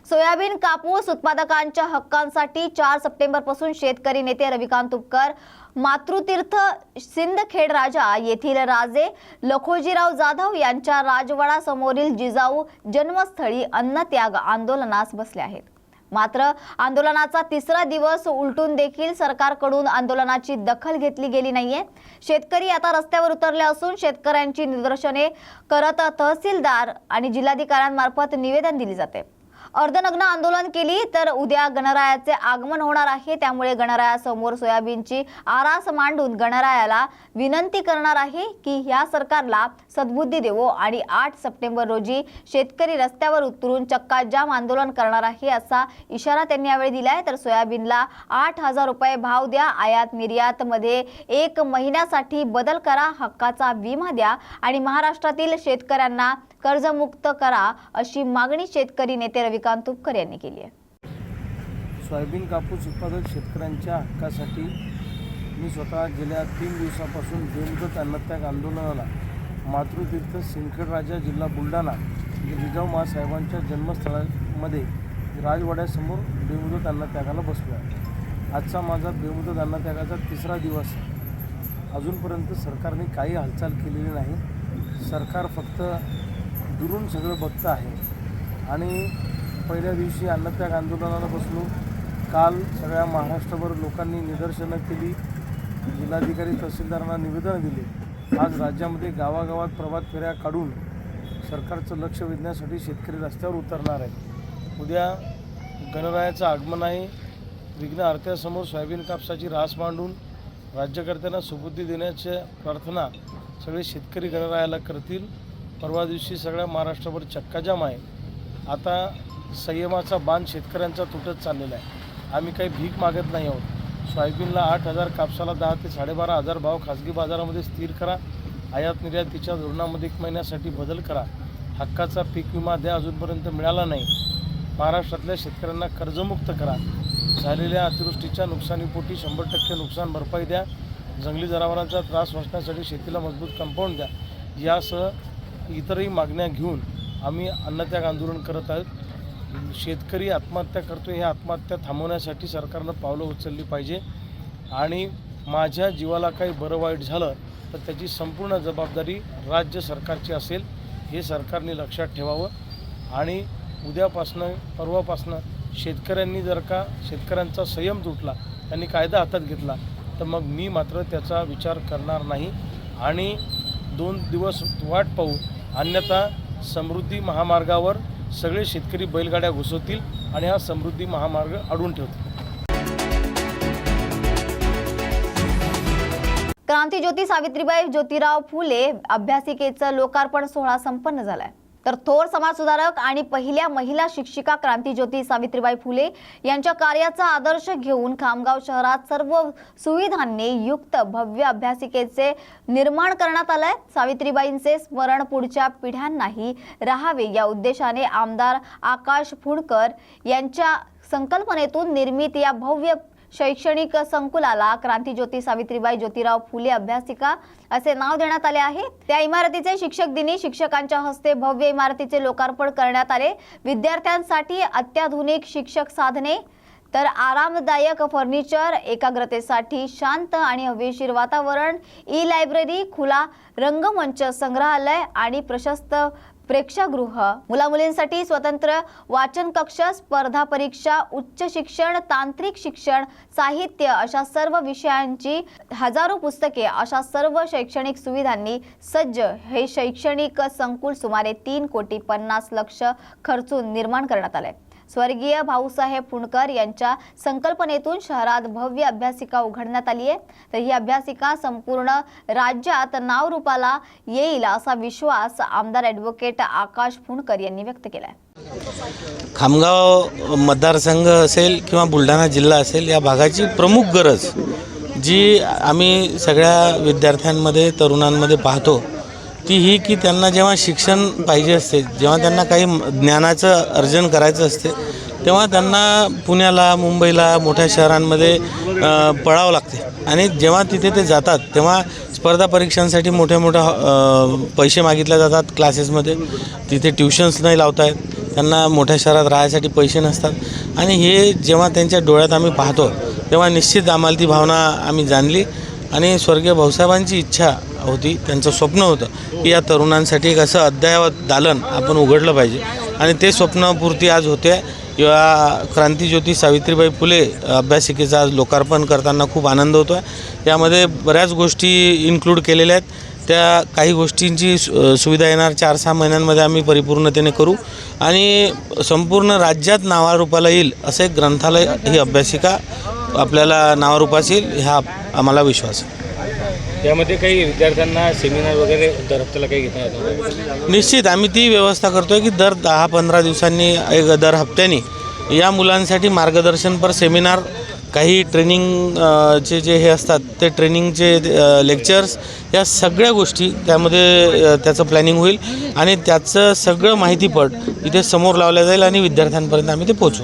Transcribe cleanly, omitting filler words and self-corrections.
Soybean कापूस उत्पादकांच्या हक्कांसाठी 4 सप्टेंबरपासून शेतकरी नेते रविकांत तुपकर, मातृतीर्थ सिंदखेड राजा येथील राजे लखोजीराव जाधव यांच्या राजवाडा समोरील जिजाऊ जन्मस्थळी अन्नत्याग आंदोलनास बसले आहेत। मात्र आंदोलनाचा तिसरा दिवस उलटून देखील सरकारकडून आंदोलनाची दखल घेतली गेली नाहीये। शेतकरी आता रस्त्यावर उतरले असून शेतकऱ्यांची निदर्शने करत तहसीलदार आणि जिल्हाधिकाऱ्यांमार्फत निवेदन दिले जाते। अर्धनग्न आंदोलन केली तर उद्या गणरायाचे आगमन होणार आहे, त्यामुळे गणरायासमोर सोयाबीनची आरास मांडून गणरायाला विनंती करणार आहे की या सरकारला सद्बुद्धी देवो आणि 8 सप्टेंबर रोजी शेतकरी रस्त्यावर उतरून चक्काजाम आंदोलन करणार आहे असा इशारा त्यांनी यावेळी दिलाय। तर सोयाबीनला 8,000 रुपये भाव द्या, आयात निर्यात मध्ये 1 महिन्यासाठी बदल करा, हक्काचा विमा द्या आणि महाराष्ट्रातील शेतकऱ्यांना कर्जमुक्त करा अशी मागणी शेतकरी नेते रविकांत तुपकर यांनी केली आहे। सोयाबीन कापूस उत्पादक शेतकऱ्यांच्या हक्कासाठी मी स्वतः गेल्या 3 दिवसापासून बेमुदत अन्नत्याग आंदोलनाला मातृतीर्थ सिंदखेड राजा जिल्हा बुलढाणा जिजाऊ माँसाहेबांच्या जन्मस्थळामध्ये राजवाड्यासमोर बेमुदत अन्नत्यागाला बसलो आहे। आजचा माझा बेमुदत अन्नत्यागाचा तिसरा दिवस आहे। अजूनपर्यंत सरकारने काही हालचाल केलेली नाही। सरकार फक्त दुरून सगळं बघतं आहे आणि पहिल्या दिवशी अन्नत्याग आंदोलनाला बसलो। काल सगळ्या महाराष्ट्रभर लोकांनी निदर्शनं केली, जिल्हाधिकारी तहसीलदारांना निवेदनं दिली। आज राज्यामध्ये गावागावात प्रभात फेऱ्या काढून सरकारचं लक्ष वेधण्यासाठी शेतकरी रस्त्यावर उतरणार आहे। उद्या गणरायाचं आगमन आहे। विघ्नहर्त्यासमोर सोयाबीन कापसाची रास मांडून राज्यकर्त्यांना सुबुद्धी देण्याची प्रार्थना सगळे शेतकरी गणरायाला करतील। परवा दिवशी सगळ्या महाराष्ट्राभर चक्काजाम आहे। आता संयमाचा बांध शेतकऱ्यांचा तुटत चाललेला आहे। आम्ही काही भीक मागत नाही आहोत। सोयाबीनला 8,000, कापसाला 10 ते 12,500 भाव खाजगी बाजारामध्ये स्थिर करा, आयात निर्यातीच्या धोरणामध्ये 1 महिन्यासाठी बदल करा, हक्काचा पीक विमा द्या, अजूनपर्यंत मिळाला नाही। महाराष्ट्रातल्या शेतकऱ्यांना कर्जमुक्त करा, झालेल्या अतिवृष्टीच्या नुकसानीपोटी 100% नुकसान भरपाई द्या, जंगली जनावरांचा त्रास वाचण्यासाठी शेतीला मजबूत कंपाऊंड द्या, यासह इतरही मागण्या घेऊन आम्ही अन्नत्याग आंदोलन करत आहोत। शेतकरी आत्महत्या करतो, हे आत्महत्या थांबवण्यासाठी सरकारनं पावलं उचलली पाहिजे आणि माझ्या जीवाला काही बरं वाईट झालं तर त्याची संपूर्ण जबाबदारी राज्य सरकारची असेल, हे सरकारने लक्षात ठेवावं। आणि उद्यापासनं परवापासनं शेतकऱ्यांनी जर का शेतकऱ्यांचा संयम तुटला, त्यांनी कायदा हातात घेतला तर मग मी मात्र त्याचा विचार करणार नाही आणि 2 दिवस वाट पाहू, अन्यथा समृद्धी महामार्गावर सगळे शेतकरी बैलगाड्या घुसवतील आणि हा समृद्धी महामार्ग अडवून ठेवतील। क्रांतिज्योती सावित्रीबाई ज्योतिराव फुले अभ्यासिकेचं लोकार्पण सोहळा संपन्न झालाय। तर थोर समाजसुधारक आणि पहिल्या महिला शिक्षिका क्रांतिज्योती सावित्रीबाई फुले यांच्या कार्याचा आदर्श घेऊन खामगाव शहरात सर्व सुविधांनी युक्त भव्य अभ्यासिकेचे निर्माण करण्यात आलंय। सावित्रीबाईंचे स्मरण पुढच्या पिढ्यांनाही राहावे या उद्देशाने आमदार आकाश फुंडकर यांच्या संकल्पनेतून निर्मित या भव्य शैक्षणिक संकुलाला क्रांतिज्योती सावित्रीबाई ज्योतिराव फुले अभ्यासिका असे नाव देण्यात आले आहे। त्या इमारतीचे शिक्षक दिनी शिक्षकांच्या हस्ते भव्य इमारतीचे लोकार्पण करण्यात आले। विद्यार्थ्यांसाठी अत्याधुनिक शिक्षक साधने, तर आरामदायक फर्निचर, एकाग्रतेसाठी शांत आणि हवेशीर वातावरण, ई-लायब्ररी, खुला रंगमंच, संग्रहालय आणि प्रशस्त प्रेक्षागृह, मुलामुलींसाठी स्वतंत्र वाचन कक्ष, स्पर्धा परीक्षा, उच्च शिक्षण, तांत्रिक शिक्षण, साहित्य अशा सर्व विषयांची हजारो पुस्तके अशा सर्व शैक्षणिक सुविधांनी सज्ज हे शैक्षणिक संकुल सुमारे 3,50 लाख खर्चून निर्माण करण्यात आले। स्वर्गीय भाऊसाहेब फुंडकर यांच्या संकल्पनेतून शहरात भव्य अभ्यासिका उघडण्यात आली आहे। तर ही अभ्यासिका संपूर्ण राज्यात नावरूपाला येईल असा विश्वास आमदार ॲडव्होकेट आकाश फुंडकर यांनी व्यक्त केला आहे। खामगाव मतदारसंघ असेल किंवा बुलढाणा जिल्हा असेल, या भागाची प्रमुख गरज जी आम्ही सगळ्या विद्यार्थ्यांमध्ये तरुणांमध्ये पाहतो ती ही की त्यांना जेव्हा शिक्षण पाहिजे असते, जेव्हा त्यांना काही ज्ञानाचं अर्जन करायचं असते, तेव्हा त्यांना पुण्याला, मुंबईला, मोठ्या शहरांमध्ये पळावं लागते आणि जेव्हा तिथे ते जातात तेव्हा स्पर्धा परीक्षांसाठी मोठ्या पैसे मागितले जातात क्लासेसमध्ये, तिथे ट्युशन्स नाही लावता येत। त्यांना मोठ्या शहरात राहायसाठी पैसे नसतात आणि हे जेव्हा त्यांच्या डोळ्यात आम्ही पाहतो तेव्हा निश्चित आम्हाला ती भावना आम्ही जाणली आणि स्वर्गीय भाऊसाहेबांची इच्छा होती, त्यांचं स्वप्न होतं की या तरुणांसाठी एक असं अद्ययावत दालन आपण उघडलं पाहिजे आणि ते स्वप्नपूर्ती आज होते. या क्रांतीज्योती सावित्रीबाई फुले अभ्यासिकेचं आज लोकार्पण करताना खूप आनंद होतो आहे. यामध्ये बऱ्याच गोष्टी इन्क्लूड केलेल्या आहेत. त्या काही गोष्टींची सुविधा येणार 4-6 महिन्यांमध्ये आम्ही परिपूर्णतेने करू आणि संपूर्ण राज्यात नावारूपाला येईल असं एक ग्रंथालय ही अभ्यासिका आपल्याला नावारूपास येईल ह्या आम्हाला विश्वास आहे. त्यामध्ये काही विद्यार्थ्यांना सेमिनार वगैरे दर हप्त्याला काही घेता येतं? निश्चित आम्ही ती व्यवस्था करतो आहे की दर 10-15 दिवसांनी दर हप्त्यानी या मुलांसाठी मार्गदर्शनपर सेमिनार, काही ट्रेनिंग चे जे हे असतात ते ट्रेनिंगचे लेक्चर्स, या सगळ्या गोष्टी त्यामध्ये त्याचं प्लॅनिंग होईल आणि त्याचं सगळं माहितीपट इथे समोर लावलं जाईल आणि विद्यार्थ्यांपर्यंत आम्ही ते पोचू.